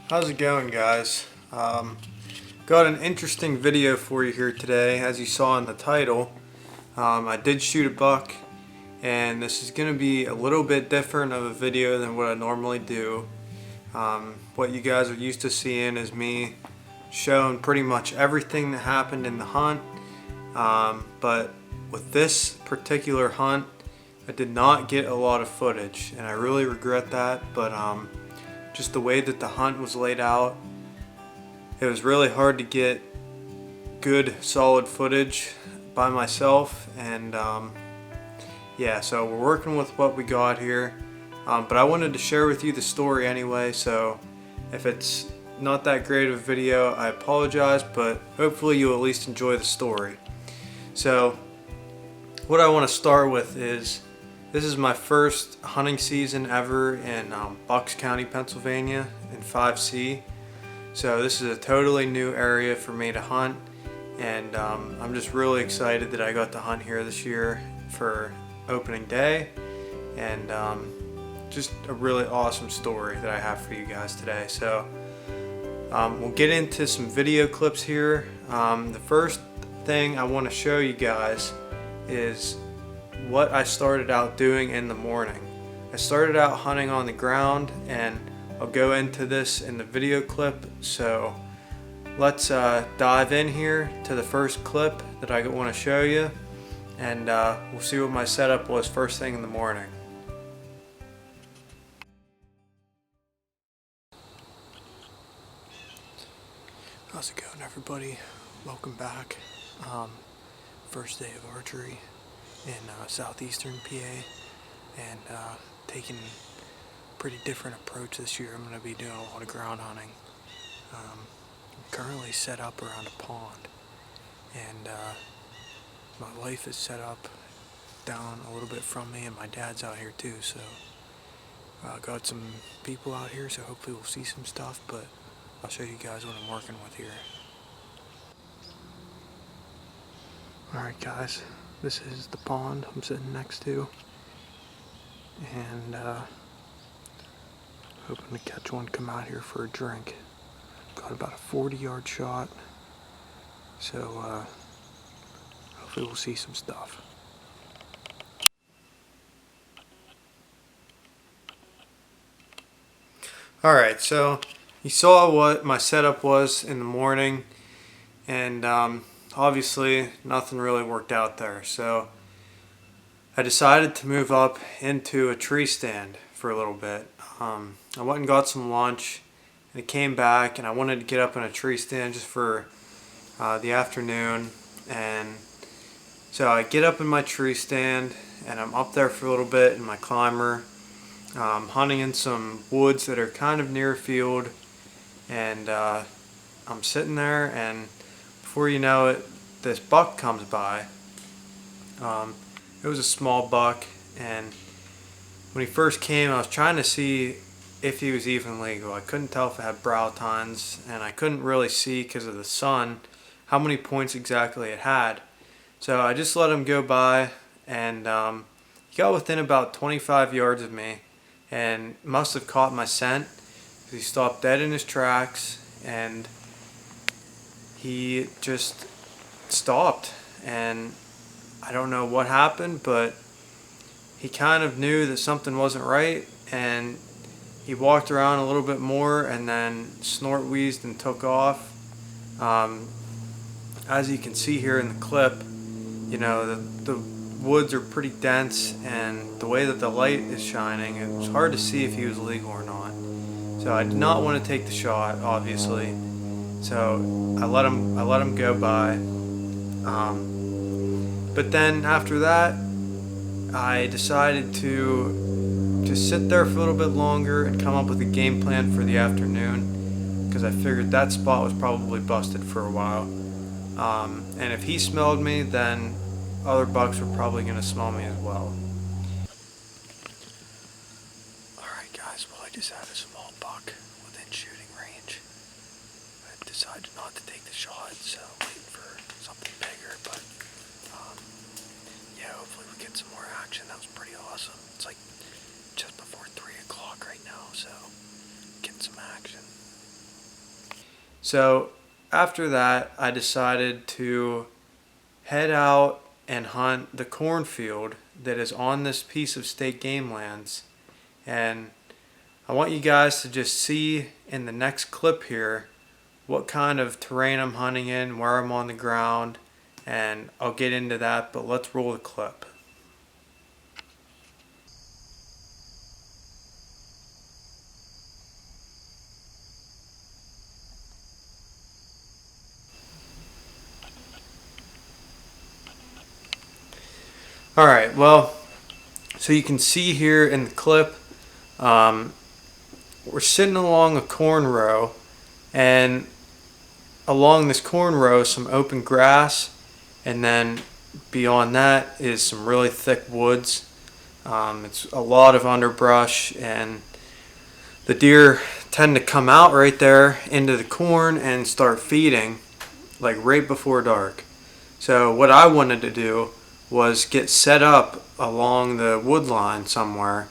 How's it going, guys? Got an interesting video for you here today. As you saw in the title, I did shoot a buck, and this is going to be a little bit different of a video than what I normally do. What you guys are used to seeing is me showing pretty much everything that happened in the hunt, but with this particular hunt, I did not get a lot of footage, and I really regret that, but just the way that the hunt was laid out, it was really hard to get good solid footage by myself, and yeah, so we're working with what we got here, but I wanted to share with you the story anyway, so if it's not that great of a video, I apologize, but hopefully you'll at least enjoy the story. So what I want to start with is, this is my first hunting season ever in Bucks County, Pennsylvania in 5C. So this is a totally new area for me to hunt, and I'm just really excited that I got to hunt here this year for opening day, and just a really awesome story that I have for you guys today. So we'll get into some video clips here. The first thing I want to show you guys is what I started out doing in the morning. I started out hunting on the ground, and I'll go into this in the video clip. So let's dive in here to the first clip that I want to show you, and we'll see what my setup was first thing in the morning. How's it going, everybody? Welcome back. First day of archery in southeastern PA, and taking a pretty different approach this year. I'm going to be doing a lot of ground hunting. I'm currently set up around a pond, and my wife is set up down a little bit from me, and my dad's out here too, so got some people out here, so hopefully we'll see some stuff, but I'll show you guys what I'm working with here. Alright guys, this is the pond I'm sitting next to, and hoping to catch one, come out here for a drink. Got about a 40-yard shot, so hopefully we'll see some stuff. Alright, so you saw what my setup was in the morning, and obviously nothing really worked out there, so I decided to move up into a tree stand for a little bit. I went and got some lunch, and I came back, and I wanted to get up in a tree stand just for the afternoon, and so I get up in my tree stand, and I'm up there for a little bit in my climber, hunting in some woods that are kind of near a field, and I'm sitting there, and before you know it, this buck comes by. It was a small buck, and when he first came, I was trying to see if he was even legal. I couldn't tell if it had brow tines, and I couldn't really see because of the sun how many points exactly it had. So I just let him go by, and he got within about 25 yards of me, and must have caught my scent. He stopped dead in his tracks, and he just stopped, and I don't know what happened, but he kind of knew that something wasn't right, and he walked around a little bit more and then snort wheezed and took off. As you can see here in the clip, you know, the woods are pretty dense, and the way that the light is shining, it was hard to see if he was legal or not. So I did not want to take the shot, obviously. So I let him go by. But then after that, I decided to just sit there for a little bit longer and come up with a game plan for the afternoon, because I figured that spot was probably busted for a while. And if he smelled me, then other bucks were probably going to smell me as well. Alright guys, well, I just had a small buck within shooting range. I decided not to take the shot, so I'm waiting for something bigger, but yeah, hopefully we get some more action. That was pretty awesome. It's like just before 3 o'clock right now, so getting some action. So after that, I decided to head out and hunt the cornfield that is on this piece of state game lands. And I want you guys to just see in the next clip here what kind of terrain I'm hunting in, where I'm on the ground, and I'll get into that, but let's roll the clip. Alright, well, so you can see here in the clip, we're sitting along a corn row, and along this corn row some open grass, and then beyond that is some really thick woods. It's a lot of underbrush, and the deer tend to come out right there into the corn and start feeding like right before dark. So what I wanted to do was get set up along the wood line somewhere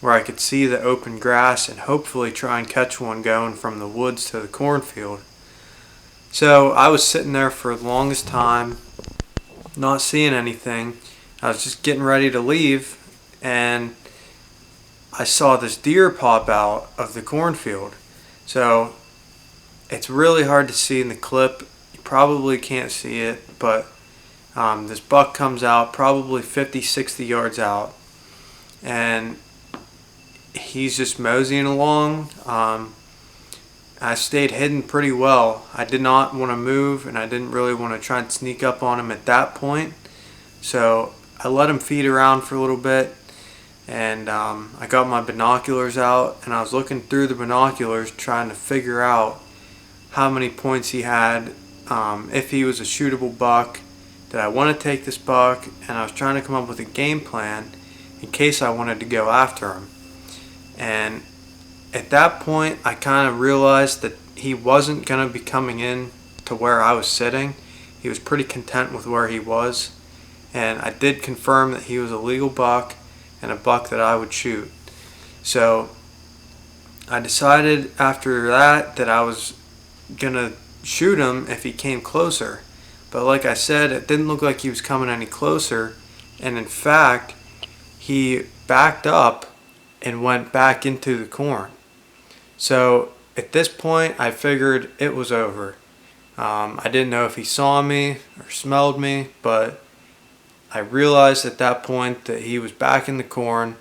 where I could see the open grass and hopefully try and catch one going from the woods to the cornfield. So I was sitting there for the longest time, not seeing anything. I was just getting ready to leave, and I saw this deer pop out of the cornfield. So it's really hard to see in the clip. You probably can't see it, but this buck comes out probably 50-60 yards out, and he's just moseying along. I stayed hidden pretty well. I did not want to move, and I didn't really want to try and sneak up on him at that point. So I let him feed around for a little bit, and I got my binoculars out, and I was looking through the binoculars trying to figure out how many points he had, if he was a shootable buck. Did I want to take this buck? And I was trying to come up with a game plan in case I wanted to go after him. And at that point, I kind of realized that he wasn't going to be coming in to where I was sitting. He was pretty content with where he was. And I did confirm that he was a legal buck and a buck that I would shoot. So I decided after that I was going to shoot him if he came closer. But like I said, it didn't look like he was coming any closer. And in fact, he backed up and went back into the corn. So at this point, I figured it was over. I didn't know if he saw me or smelled me, but I realized at that point that he was back in the corn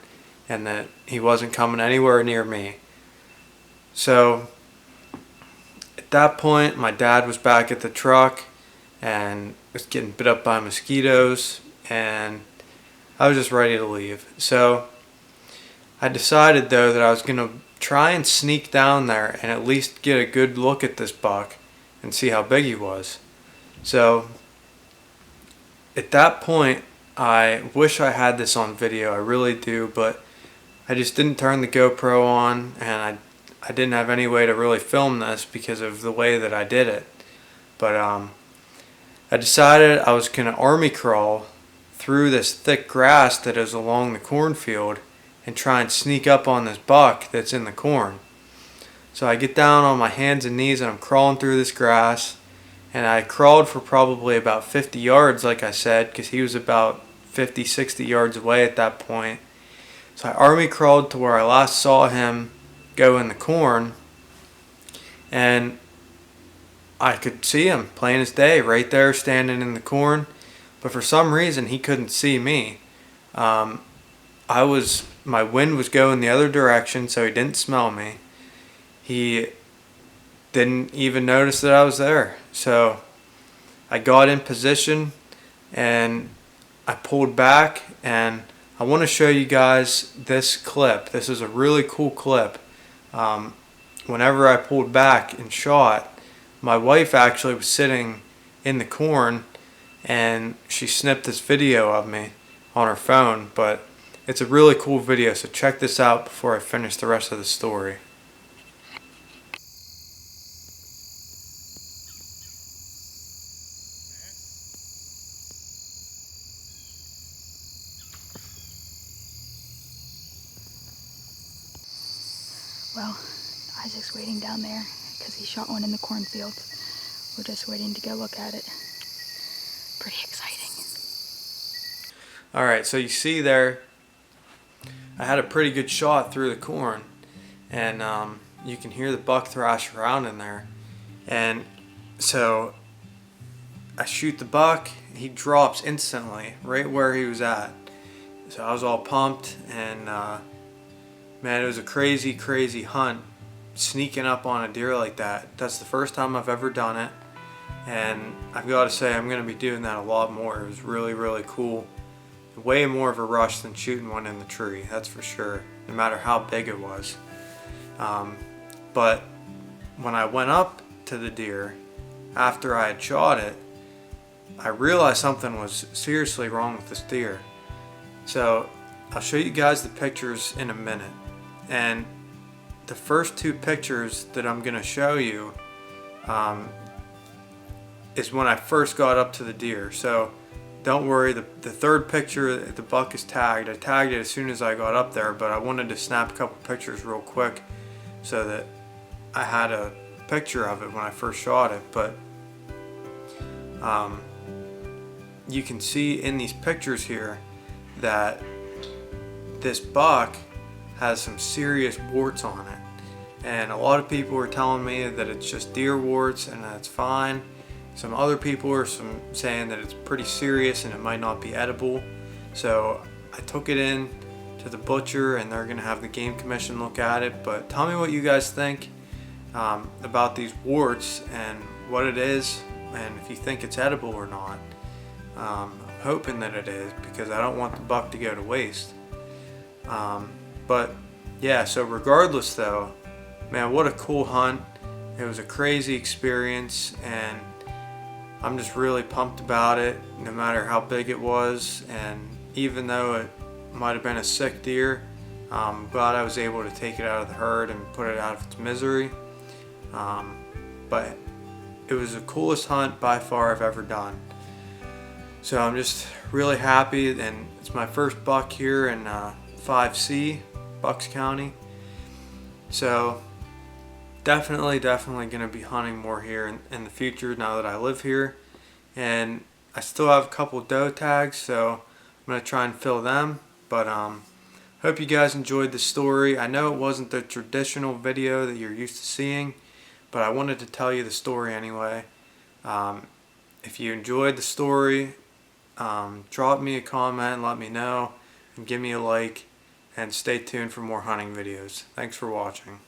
and that he wasn't coming anywhere near me. So at that point, my dad was back at the truck and was getting bit up by mosquitoes, and I was just ready to leave. So I decided though that I was going to try and sneak down there and at least get a good look at this buck and see how big he was. So at that point, I wish I had this on video, I really do, but I just didn't turn the GoPro on, and I didn't have any way to really film this because of the way that I did it. But I decided I was going to army crawl through this thick grass that is along the cornfield and try and sneak up on this buck that's in the corn. So I get down on my hands and knees and I'm crawling through this grass, and I crawled for probably about 50 yards like I said, because he was about 50-60 yards away at that point. So I army crawled to where I last saw him go in the corn, and I could see him plain as day right there standing in the corn, but for some reason he couldn't see me. My wind was going the other direction, so he didn't smell me. He didn't even notice that I was there. So I got in position and I pulled back, and I want to show you guys this clip. This is a really cool clip. Whenever I pulled back and shot, my wife actually was sitting in the corn, and she snipped this video of me on her phone, but it's a really cool video, so check this out before I finish the rest of the story. Well, Isaac's waiting down there. because he shot one in the cornfield. We're just waiting to go look at it. Pretty exciting. Alright, so you see there, I had a pretty good shot through the corn, and you can hear the buck thrash around in there. And so I shoot the buck, he drops instantly right where he was at. So I was all pumped, and man, it was a crazy hunt, sneaking up on a deer like that. That's the first time I've ever done it, and I've got to say I'm going to be doing that a lot more. It was really cool. Way more of a rush than shooting one in the tree, that's for sure, no matter how big it was. But when I went up to the deer after I had shot it, I realized something was seriously wrong with this deer. So I'll show you guys the pictures in a minute, and the first two pictures that I'm going to show you is when I first got up to the deer. So don't worry, the third picture, the buck is tagged. I tagged it as soon as I got up there, but I wanted to snap a couple pictures real quick so that I had a picture of it when I first shot it. But you can see in these pictures here that this buck has some serious warts on it, and a lot of people are telling me that it's just deer warts and that's fine. Some other people are saying that it's pretty serious and it might not be edible. So I took it in to the butcher, and they're gonna have the Game Commission look at it. But tell me what you guys think about these warts and what it is, and if you think it's edible or not. I'm hoping that it is, because I don't want the buck to go to waste. But yeah, so regardless though, man, what a cool hunt. It was a crazy experience, and I'm just really pumped about it, no matter how big it was. And even though it might have been a sick deer, I'm glad I was able to take it out of the herd and put it out of its misery. But it was the coolest hunt by far I've ever done. So I'm just really happy, and it's my first buck here in 5C, Bucks County. So definitely going to be hunting more here in the future now that I live here. And I still have a couple doe tags, so I'm going to try and fill them. But hope you guys enjoyed the story. I know it wasn't the traditional video that you're used to seeing, but I wanted to tell you the story anyway. If you enjoyed the story, drop me a comment, let me know, and give me a like, and stay tuned for more hunting videos. Thanks for watching.